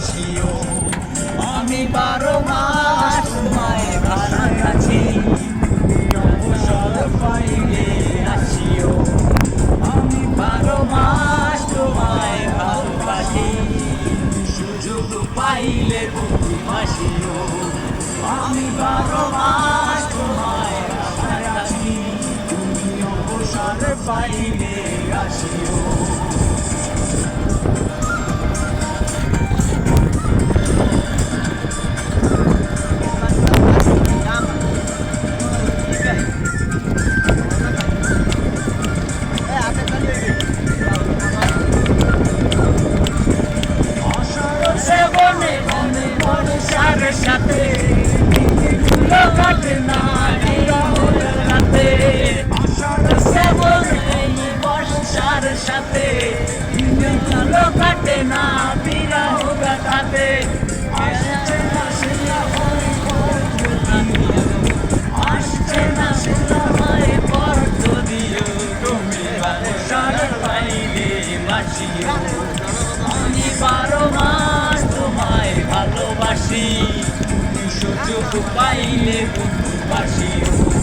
বাসিও আমি 12 মাস তোমায় ভালোবাসি অবসর পাইলে আসিও আমি 12 মাস তোমায় ভালোবাসি সুযোগ পাইলে তুমি আসিও আমি 12 মাস তোমায় ভালোবাসি তুমি অবসর পাইলে আসিও সাথে দিনগুলো কাটে না রাতে বর্ষার সাথে দিনগুলো কাটে না বিরহ গাথাতে আসছে না সেটা হয় পর্দ দিও তুমি অবসর পাইলে বাসিও আমি 12 মাস তোমায় ভালোবাসি সুযোগ পাইলে বন্ধু বাসিও